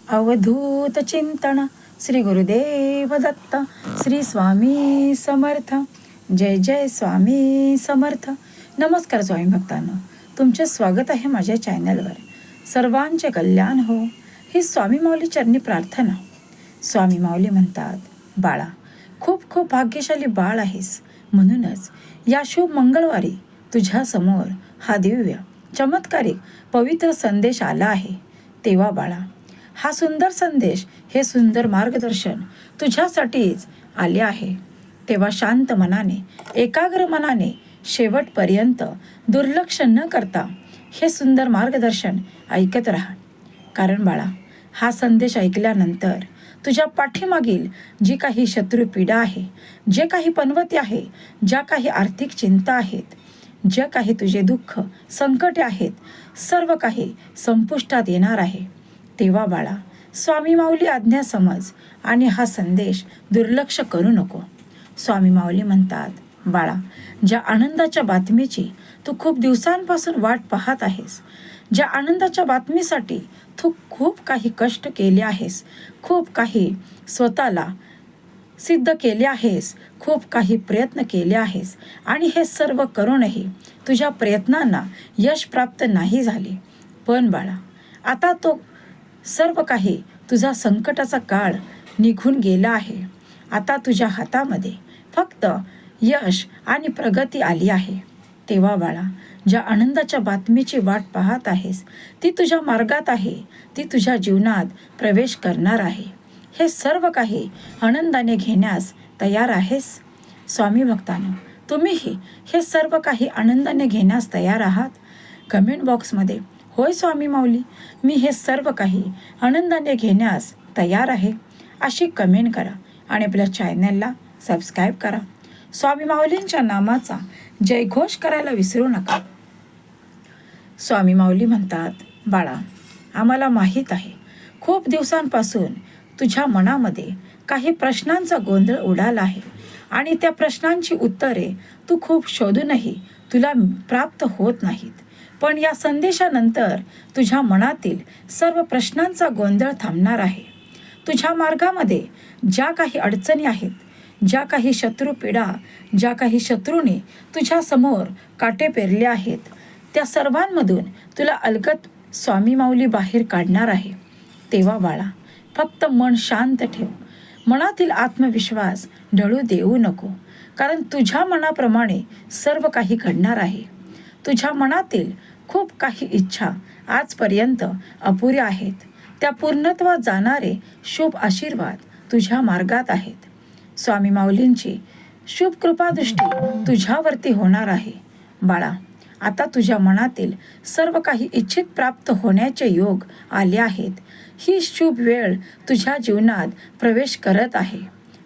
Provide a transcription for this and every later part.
अवधूत चिंतन श्री गुरुदेव दत्त श्री स्वामी समर्थ. जय जय स्वामी समर्थ. नमस्कार स्वामी भक्तांनो, तुमचे स्वागत आहे माझ्या चॅनलवर. सर्वांचे कल्याण हो ही स्वामी माऊली चरणी प्रार्थना. स्वामी माऊली म्हणतात, बाळा, खूप खूप भाग्यशाली बाळ आहेस. म्हणूनच या शुभ मंगळवारी तुझ्या समोर हा दिव्य चमत्कारिक पवित्र संदेश आला आहे. तेव्हा बाळा, हा सुंदर संदेश, हे सुंदर मार्गदर्शन तुझ्यासाठीच आले आहे. तेव्हा शांत मनाने, एकाग्र मनाने शेवटपर्यंत दुर्लक्ष न करता हे सुंदर मार्गदर्शन ऐकत राहा. कारण बाळा, हा संदेश ऐकल्यानंतर तुझ्या पाठीमागील जी काही शत्रुपीडा आहे, जे काही पनवती आहे, ज्या काही आर्थिक चिंता आहेत, जे काही तुझे दुःख संकटे आहेत, सर्व काही संपुष्टात येणार आहे. तेव्हा बाळा, स्वामी माऊली आज्ञा समज आणि हा संदेश दुर्लक्ष करू नको. स्वामी माऊली म्हणतात, बाळा, ज्या आनंदाच्या बातमीची तू खूप दिवसांपासून वाट पाहत आहेस, ज्या आनंदाच्या बातमीसाठी तू खूप काही कष्ट केले आहेस, खूप काही स्वतःला सिद्ध केले आहेस, खूप काही प्रयत्न केले आहेस आणि हे सर्व करूनही तुझ्या प्रयत्नांना यश प्राप्त नाही झाले. पण बाळा, आता तो सर्व काही तुझा संकटाचा काळ निघून गेला आहे. आता तुझ्या हातामध्ये फक्त यश आणि प्रगती आली आहे. तेव्हा बाळा, ज्या आनंदाच्या बातमीची वाट पाहत आहेस, ती तुझ्या मार्गात आहे, ती तुझ्या जीवनात प्रवेश करणार आहे. हे सर्व काही आनंदाने घेण्यास तयार आहेस? स्वामी भक्तांनो, तुम्हीही हे सर्व काही आनंदाने घेण्यास तयार आहात? कमेंट बॉक्समध्ये होय स्वामी माऊली, मी हे सर्व काही आनंदाने घेण्यास तयार आहे अशी कमेंट करा आणि आपल्या चॅनलला सबस्क्राईब करा. स्वामी माऊलींच्या नामाचा जयघोष करायला विसरू नका. स्वामी माऊली म्हणतात, बाळा, आम्हाला माहीत आहे खूप दिवसांपासून तुझ्या मनामध्ये काही प्रश्नांचा गोंधळ उडाला आहे आणि त्या प्रश्नांची उत्तरे तू खूप शोधूनही तुला प्राप्त होत नाहीत. पण या संदेशानंतर तुझ्या मनातील सर्व प्रश्नांचा गोंधळ थांबणार आहे. तुझ्या मार्गामध्ये ज्या काही अडचणी आहेत, ज्या काही शत्रुपीडा, ज्या काही शत्रूने तुझ्या समोर काटे पेरले आहेत, त्या सर्वांमधून तुला अलगद स्वामी माऊली बाहेर काढणार आहे. तेव्हा बाळा, फक्त मन शांत ठेव. मनातील आत्मविश्वास ढळू देऊ नको. कारण तुझ्या मनाप्रमाणे सर्व काही घडणार आहे. तुझ्या मनातील खूप काही इच्छा आजपर्यंत अपुऱ्या आहेत, त्या पूर्णत्वात जाणारे शुभ आशीर्वाद तुझ्या मार्गात आहेत. स्वामी माऊलींची शुभ कृपादृष्टी तुझ्यावरती होणार आहे. बाळा, आता तुझ्या मनातील सर्व काही इच्छित प्राप्त होण्याचे योग आले आहेत. ही शुभ वेळ तुझ्या जीवनात प्रवेश करत आहे.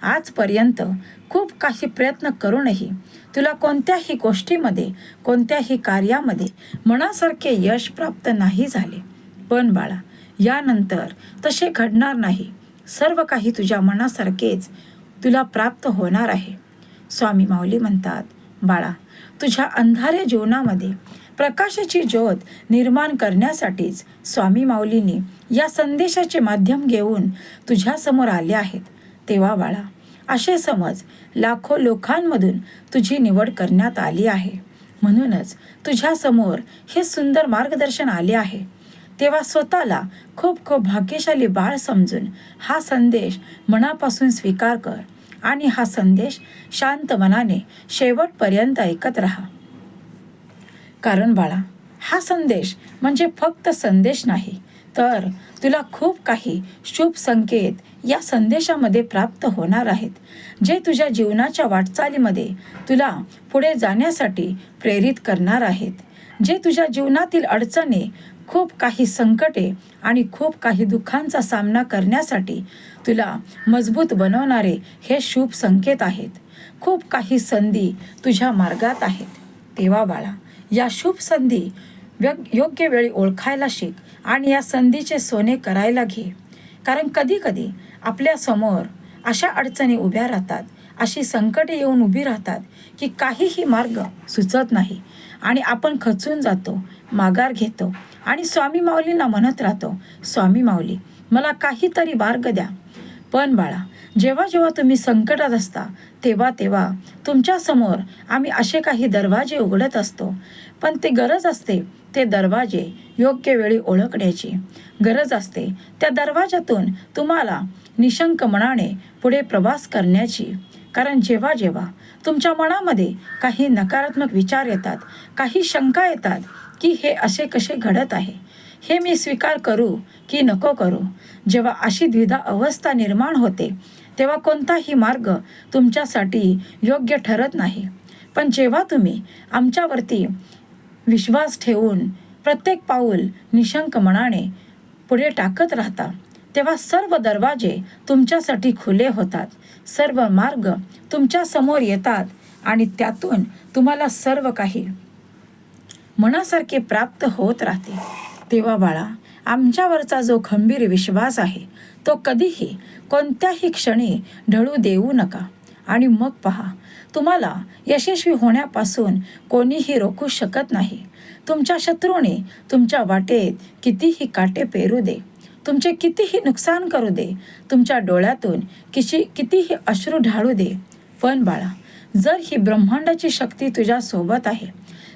आजपर्यंत खूप काही प्रयत्न करूनही तुला कोणत्याही गोष्टीमध्ये, कोणत्याही कार्यामध्ये मनासारखे यश प्राप्त नाही झाले. पण बाळा, यानंतर तसे घडणार नाही. सर्व काही तुझ्या मनासारखेच तुला प्राप्त होणार आहे. स्वामी माऊली म्हणतात, बाळा, तुझ्या अंधाऱ्या जीवनामध्ये प्रकाशाची ज्योत निर्माण करण्यासाठीच स्वामी माऊलींनी या संदेशाचे माध्यम घेऊन तुझ्यासमोर आले आहेत. तेव्हा बाळा, असे समज, लाखो लोकांमधून तुझी निवड करण्यात आली आहे. म्हणूनच तुझ्यासमोर हे सुंदर मार्गदर्शन आले आहे. तेव्हा स्वतःला खूप खूप भाग्यशाली बाळ समजून हा संदेश मनापासून स्वीकार कर आणि हा संदेश शांत मनाने शेवटपर्यंत ऐकत राहा. कारण बाळा, हा संदेश म्हणजे फक्त संदेश नाही, तर तुला खूप काही शुभ संकेत या संदेशामध्ये प्राप्त होणार आहेत, जे तुझ्या जीवनाच्या वाटचालीमध्ये तुला पुढे जाण्यासाठी प्रेरित करणार आहेत, जे तुझ्या जीवनातील अडचणी, खूप काही संकटे आणि खूप काही दुःखांचा सामना करण्यासाठी तुला मजबूत बनवणारे हे शुभ संकेत आहेत. खूप काही संधी तुझ्या मार्गात आहेत. तेव्हा बाळा, या शुभ संधी योग्य वेळी ओळखायला शिक आणि या संधीचे सोने करायला घे. कारण कधी कधी आपल्या समोर अशा अडचणी उभ्या राहतात, अशी संकटे येऊन उभी राहतात की काहीही मार्ग सुचत नाही आणि आपण खचून जातो, माघार घेतो आणि स्वामी माऊलींना म्हणत राहतो, स्वामी माऊली, मला काहीतरी मार्ग द्या. पण बाळा, जेव्हा जेव्हा तुम्ही संकटात असता तेव्हा तेव्हा तुमच्यासमोर आम्ही असे काही दरवाजे उघडत असतो. पण ते गरज असते ते दरवाजे योग्य वेळी ओळखण्याची. गरज असते त्या दरवाजातून तुम्हाला निशंक मनाने पुढे प्रवास करण्याची. कारण जेव्हा जेव्हा तुमच्या मनामध्ये काही नकारात्मक विचार येतात, काही शंका येतात की हे असे कसे घडत आहे, हे मी स्वीकार करू की नको करू, जेव्हा अशी द्विधा अवस्था निर्माण होते तेव्हा कोणताही मार्ग तुमच्यासाठी योग्य ठरत नाही. पण जेव्हा तुम्ही आमच्यावरती विश्वास ठेवून प्रत्येक पाऊल निशंक मनाने पुढे टाकत राहता तेव्हा सर्व दरवाजे तुमच्यासाठी खुले होतात, सर्व मार्ग तुमच्या समोर येतात आणि त्यातून तुम्हाला सर्व काही मनासारखे प्राप्त होत राहते. तेव्हा बाळा, आमच्यावरचा जो खंबीर विश्वास आहे तो कधीही कोणत्याही क्षणी ढळू देऊ नका. आणि मग पहा, तुम्हाला यशस्वी होण्यापासून कोणीही रोखू शकत नाही. तुमच्या शत्रूने तुमच्या वाटेत कितीही काटे पेरू दे, तुमचे कितीही नुकसान करू दे, तुमच्या डोळ्यातून कितीही अश्रू ढाळू दे, पण बाळा, जर ही ब्रह्मांडाची शक्ती तुझ्या सोबत आहे,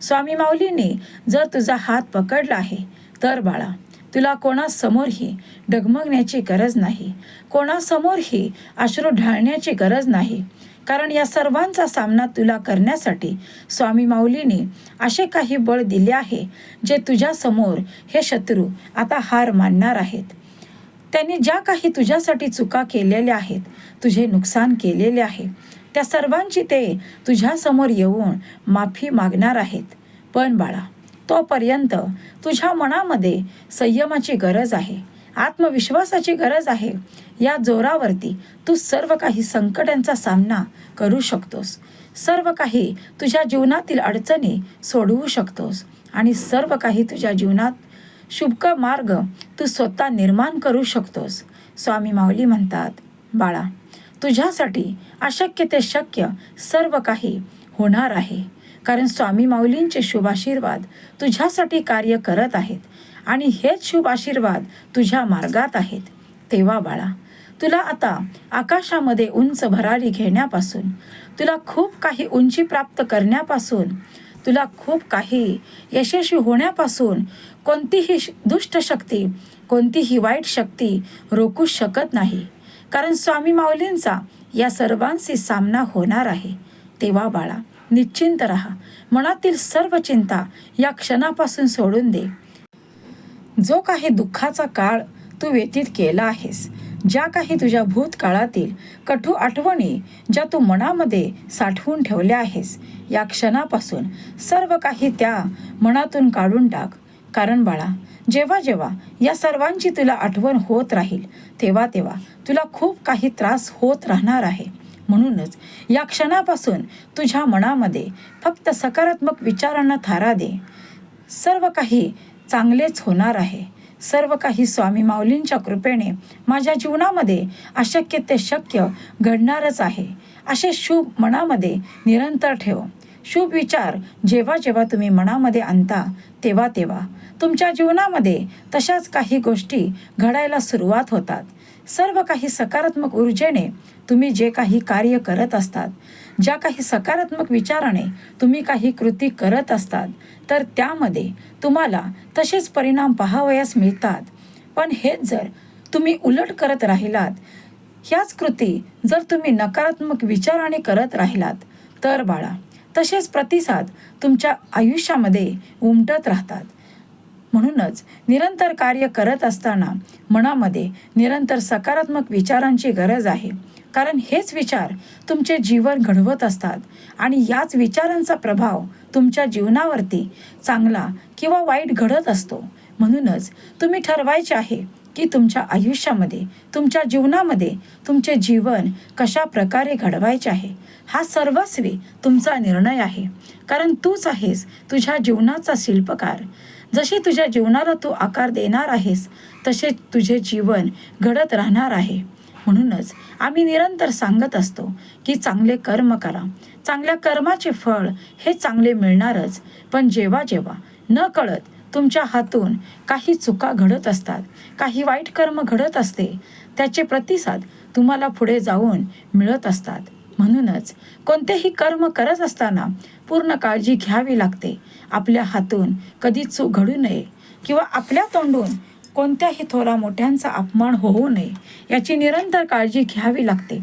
स्वामी माऊलीने जर तुझा हात पकडला आहे, तर बाळा, तुला कोणासमोरही डगमगण्याची गरज नाही, कोणासमोरही अश्रू ढाळण्याची गरज नाही. कारण या सर्वांचा सामना तुला करण्यासाठी स्वामी माऊलीने असे काही बळ दिले आहे जे तुझ्यासमोर हे शत्रू आता हार मानणार आहेत. त्यांनी ज्या काही तुझ्यासाठी चुका केलेल्या आहेत, तुझे नुकसान केलेले आहे, त्या सर्वांची ते तुझ्यासमोर येऊन माफी मागणार आहेत. पण बाळा, तोपर्यंत तुझ्या मनामध्ये संयमाची गरज आहे, आत्मविश्वासाची गरज आहे. या जोरावरती तू सर्व काही संकटांचा सामना करू शकतोस, सर्व काही तुझ्या जीवनातील अडचणी सोडवू शकतोस आणि सर्व काही तुझ्या जीवनात शुभ मार्ग तू स्वतः निर्माण करू शकतोस. स्वामी माऊली म्हणतात, बाळा, तुझ्यासाठी अशक्य ते शक्य सर्व काही होणार आहे. कारण स्वामी माऊलींचे शुभ आशीर्वाद तुझ्यासाठी कार्य करत आहेत आणि हेच शुभ आशीर्वाद तुझ्या मार्गात आहेत. तेव्हा बाळा, तुला आता आकाशामध्ये उंच भरारी घेण्यापासून, तुला खूप काही उंची प्राप्त करण्यापासून, तुला खूप काही यशस्वी होण्यापासून कोणतीही दुष्ट शक्ती, कोणतीही वाईट शक्ती रोखू शकत नाही. कारण स्वामी माऊलींचा या सर्वांशी सामना होणार आहे. तेव्हा बाळा, निश्चिंत राहा, मनातील सर्व चिंता या क्षणापासून सोडून दे. जो काही दुःखाचा काळ तू व्यतीत केला आहेस, ज्या काही तुझ्या भूतकाळातील कटू आठवणी ज्या तू मनामध्ये साठवून ठेवल्या आहेस, या क्षणापासून सर्व काही त्या मनातून काढून टाक. कारण बाळा, जेव्हा जेव्हा या सर्वांची तुला आठवण होत राहील तेव्हा तेव्हा तुला खूप काही त्रास होत राहणार आहे. म्हणूनच या क्षणापासून तुझ्या मनामध्ये फक्त सकारात्मक विचारांना थारा दे. सर्व काही चांगलेच होणार आहे. सर्व काही स्वामी माऊलींच्या कृपेने माझ्या जीवनामध्ये अशक्य ते शक्य घडणारच आहे. असे शुभ मनामध्ये निरंतर ठेव. शुभ विचार जेव्हा जेव्हा तुम्ही मनामध्ये आणता तेव्हा तेव्हा तुमच्या जीवनामध्ये तशाच काही गोष्टी घडायला सुरुवात होतात. सर्व काही सकारात्मक ऊर्जेने तुम्ही जे काही कार्य करत असतात, ज्या काही सकारात्मक विचाराने तुम्ही काही कृती करत असतात, तर त्यामध्ये तुम्हाला तसेच परिणाम पाहावयास मिळतात. पण हेच जर तुम्ही उलट करत राहिलात, ह्याच कृती जर तुम्ही नकारात्मक विचाराने करत राहिलात, तर बाळा, तसेच प्रतिसाद तुमच्या आयुष्यामध्ये उमटत राहतात. म्हणूनच निरंतर कार्य करत असताना मनामध्ये निरंतर सकारात्मक विचारांची गरज आहे. कारण हेच विचार तुमचे जीवन घडवत असतात आणि याच विचारांचा प्रभाव तुमच्या जीवनावरती चांगला किंवा वाईट घडत असतो. म्हणूनच तुम्ही ठरवायचे आहे की तुमच्या आयुष्यामध्ये, तुमच्या जीवनामध्ये तुमचे जीवन कशा प्रकारे घडवायचे आहे. हा सर्वस्वी तुमचा निर्णय आहे. कारण तूच आहेस तुझ्या जीवनाचा शिल्पकार. जसे तुझ्या जीवनाला तू आकार देणार आहेस, तसे तुझे जीवन घडत राहणार आहे. म्हणूनच आम्ही निरंतर सांगत असतो की चांगले कर्म करा. चांगल्या कर्माचे फळ हे चांगले मिळणारच. पण जेव्हा जेव्हा न कळत तुमच्या हातून काही चुका घडत असतात, काही वाईट कर्म घडत असते, त्याचे प्रतिसाद तुम्हाला पुढे जाऊन मिळत असतात. म्हणूनच कोणतेही कर्म करत असताना पूर्ण काळजी घ्यावी लागते. आपल्या हातून कधी चूक घडू नये किंवा आपल्या तोंडून कोणत्याही थोरा मोठ्यांचा अपमान होऊ नये याची निरंतर काळजी घ्यावी लागते.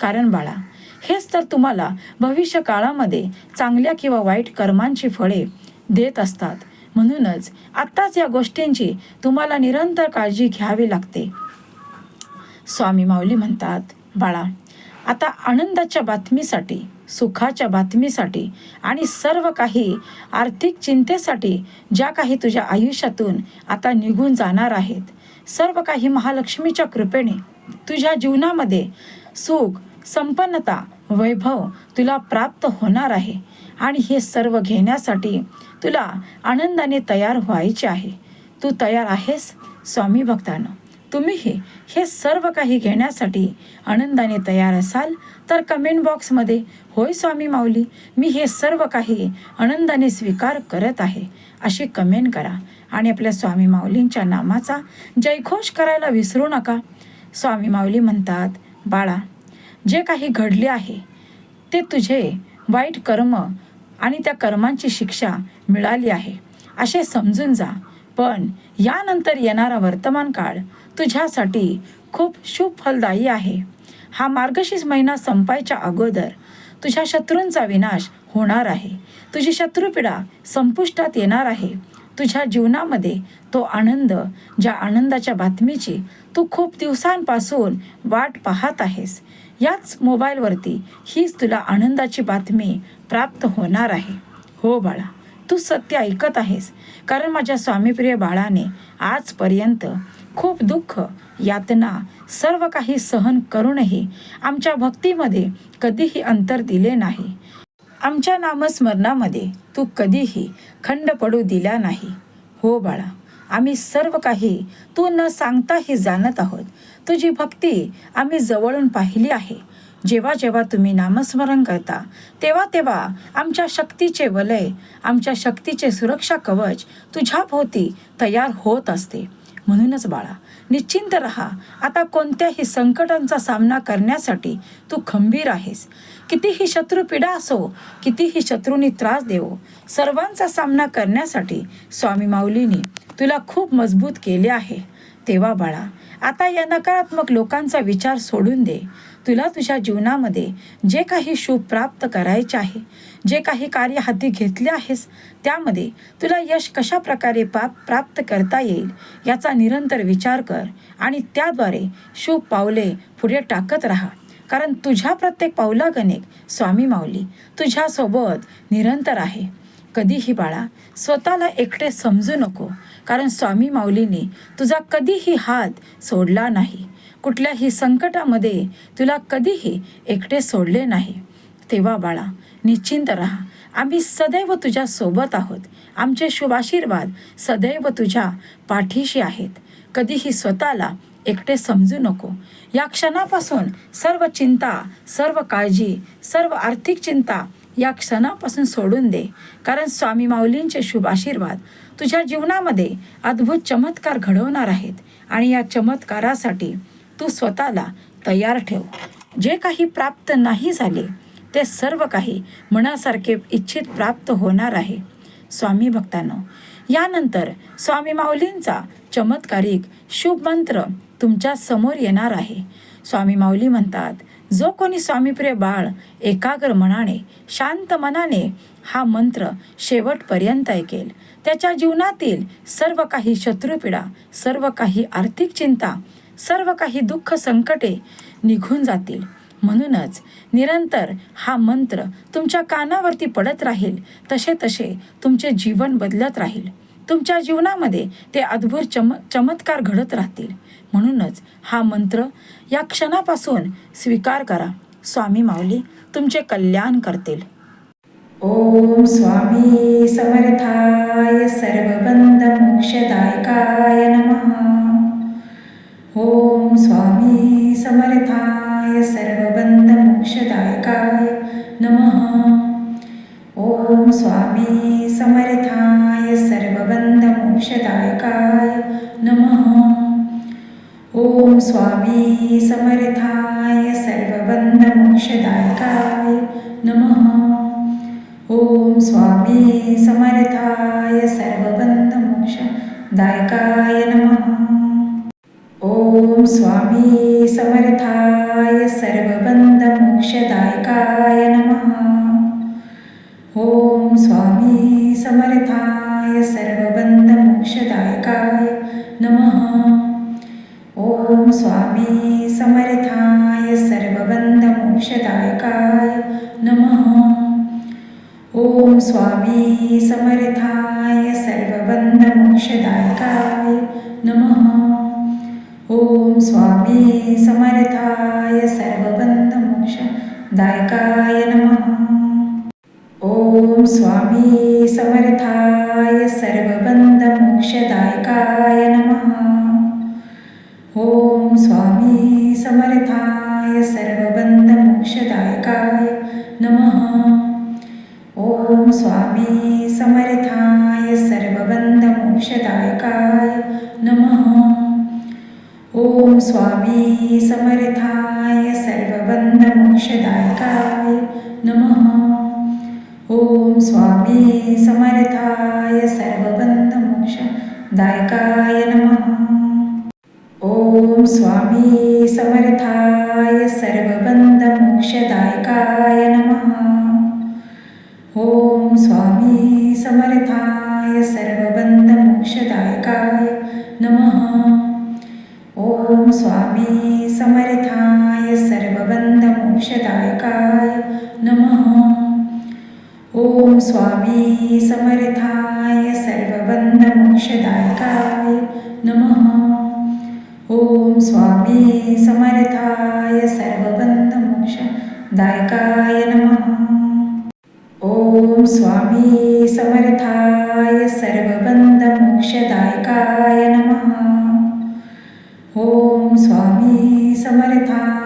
कारण बाळा, हेच तर तुम्हाला भविष्य काळामध्ये चांगल्या किंवा वाईट कर्मांची फळे देत असतात. म्हणूनच आत्ताच या गोष्टींची तुम्हाला निरंतर काळजी घ्यावी लागते. स्वामी माऊली म्हणतात, बाळा, आता आनंदाच्या बातमीसाठी, सुखाच्या बातमीसाठी आणि सर्व काही आर्थिक चिंतेसाठी ज्या काही तुझ्या आयुष्यातून आता निघून जाणार आहेत, सर्व काही महालक्ष्मीच्या कृपेने तुझ्या जीवनामध्ये सुख, संपन्नता, वैभव तुला प्राप्त होणार आहे. आणि हे सर्व घेण्यासाठी तुला आनंदाने तयार व्हायचे आहे. तू तयार आहेस? स्वामी भक्तांनो, तुम्हीही हे सर्व काही घेण्यासाठी आनंदाने तयार असाल तर कमेंट बॉक्समध्ये होय स्वामी माऊली, मी हे सर्व काही आनंदाने स्वीकार करत आहे अशी कमेंट करा. आणि आपल्या स्वामी माऊलींच्या नामाचा जयघोष करायला विसरू नका. स्वामी माऊली म्हणतात, बाळा, जे काही घडले आहे ते तुझे वाईट कर्म आणि त्या कर्मांची शिक्षा मिळाली आहे असे समजून जा. पण यानंतर येणारा वर्तमान काळ तुझ्यासाठी खूप शुभ फलदायी आहे. हा मार्गशीर्ष महिना संपायच्या अगोदर तुझ्या शत्रूंचा विनाश होणार आहे. तुझी शत्रुपीडा संपुष्टात येणार आहे. तुझ्या जीवनामध्ये तो आनंद, ज्या आनंदाच्या बातमीची तू खूप दिवसांपासून वाट पाहत आहेस, याच मोबाईलवरती हीच तुला आनंदाची बातमी प्राप्त होणार आहे. हो बाळा, तू सत्य ऐकत आहेस. कारण माझ्या स्वामीप्रिय बाळाने आजपर्यंत खूप दुःख, यातना, सर्व काही सहन करूनही आमच्या भक्तीमध्ये कधीही अंतर दिले नाही. आमच्या नामस्मरणामध्ये तू कधीही खंड पडू दिला नाही. हो बाळा, आम्ही सर्व काही तू न सांगताही जाणत आहोत. तुझी भक्ती आम्ही जवळून पाहिली आहे. जेव्हा जेव्हा तुम्ही नामस्मरण करता तेव्हा तेव्हा आमच्या शक्तीचे वलय, आमच्या शक्तीचे सुरक्षा कवच तुझ्या भोवती तयार होत असते. म्हणूनच बाळा, निश्चिंत रहा. आता कोणत्याही संकटांचा सामना करण्यासाठी तू खंबीर आहेस. कितीही शत्रुपीडा असो, कितीही शत्रूंनी त्रास देवो, सर्वांचा सामना करण्यासाठी स्वामी माऊलींनी तुला खूप मजबूत केले आहे. तेव्हा बाळा, आता या नकारात्मक लोकांचा विचार सोडून दे. तुला तुझ्या जीवनामध्ये जे काही शुभ प्राप्त करायचे आहे, जे काही कार्य हाती घेतले आहेस, त्यामध्ये तुला यश कशा प्रकारे प्राप्त करता येईल याचा निरंतर विचार कर आणि त्याद्वारे शुभ पावले पुढे टाकत राहा. कारण तुझ्या प्रत्येक पावलागणिक स्वामी माऊली तुझ्यासोबत निरंतर आहे. कधीही बाळा स्वतःला एकटे समजू नको. कारण स्वामी माऊलींनी तुझा कधीही हात सोडला नाही. कुठल्याही संकटामध्ये तुला कधीही एकटे सोडले नाही. तेव्हा बाळा, निश्चिंत राहा. आम्ही सदैव तुझ्या सोबत आहोत. आमचे शुभाशीर्वाद सदैव तुझ्या पाठीशी आहेत. कधीही स्वतःला एकटे समजू नको. या क्षणापासून सर्व चिंता, सर्व काळजी, सर्व आर्थिक चिंता या क्षणापासून सोडून दे. कारण स्वामी माऊलींचे शुभ आशीर्वाद तुझ्या जीवनामध्ये अद्भुत चमत्कार घडवणार आहेत. आणि या चमत्कारासाठी तू स्वतःला तयार ठेव. जे काही प्राप्त नाही झाले ते सर्व काही मनासारखे इच्छित प्राप्त होणार आहे. स्वामी भक्तांनो, यानंतर स्वामी माऊलींचा चमत्कारिक शुभ मंत्र तुमच्या समोर येणार आहे. स्वामी माऊली म्हणतात, जो कोणी स्वामीप्रिय बाळ एकाग्र मनाने, शांत मनाने हा मंत्र शेवटपर्यंत ऐकेल, त्याच्या जीवनातील सर्व काही शत्रुपीडा, सर्व काही आर्थिक चिंता, सर्व काही दुःख संकटे निघून जातील. म्हणूनच निरंतर हा मंत्र तुमच्या कानावरती पडत राहील. तसे तसे तुमचे जीवन बदलत राहील. तुमच्या जीवनामध्ये ते अद्भुत चमत्कार घडत राहतील. म्हणूनच हा मंत्र या क्षणापासून स्वीकार करा. स्वामी माऊली तुमचे कल्याण करतील. ओम स्वामी समर्थाय सर्वबंध मोक्षदायकाय नमः. ओम स्वामी समर्थाय सर्वबंध मोक्षदायकाय नमः. ओम स्वामी समर्थाय सर्वबंध सर्वबन्धमोक्षदायकाय नमः। ओम स्वामी समर्थाय सर्वबन्धमोक्षदायकाय नमः। ओम स्वामी समर्थाय सर्वबन्धमोक्षदायकाय नमः। ओम स्वामी समर्थाय सर्वबन्धमोक्षदायकाय नमः। ओम स्वामी समर्थाय सर्वबन्धमोक्षदायकाय नमः। ओम स्वामी समर्थाय सर्वबन्धमोक्षदायकाय नमः। ओम स्वामी समर्थाय सर्वबन्धमोक्षदायकाय नमः। ओम स्वामी समर्थाय सर्वबन्धमोक्षदायकाय नमः। ओम स्वामी समर्थाय सर्वबन्धमोक्षदायकाय नमः। ओम स्वामी समर्थाय सर्वबन्धमोक्षदायकाय नमः। ओम स्वामी समर्थाय सर्वबन्धमोक्षदायकाय नमः। ओम स्वामी समर्थाय सर्वबन्धमोक्षदायकाय नमः। ओम स्वामी समर्थाय सर्वबन्धमोक्षदायकाय नमः। ओम स्वामी समर्थाय सर्वबन्धमोक्षदायकाय नमः। ओम स्वामी समर्थाय सर्वबन्धमोक्षदायकाय नमः। ओम स्वामी समर्थाय सर्वबन्धमोक्षदायकाय नमः। ओम स्वामी समर्थाय सर्वबन्धमोक्षदायकाय नमः। ओम स्वामी समर्थाय सर्वबन्धमोक्षदायकाय नमः। ओम स्वामी समर्थाय सर्वबन्धमोक्षदायकाय नमः। ओम स्वामी समर्थाय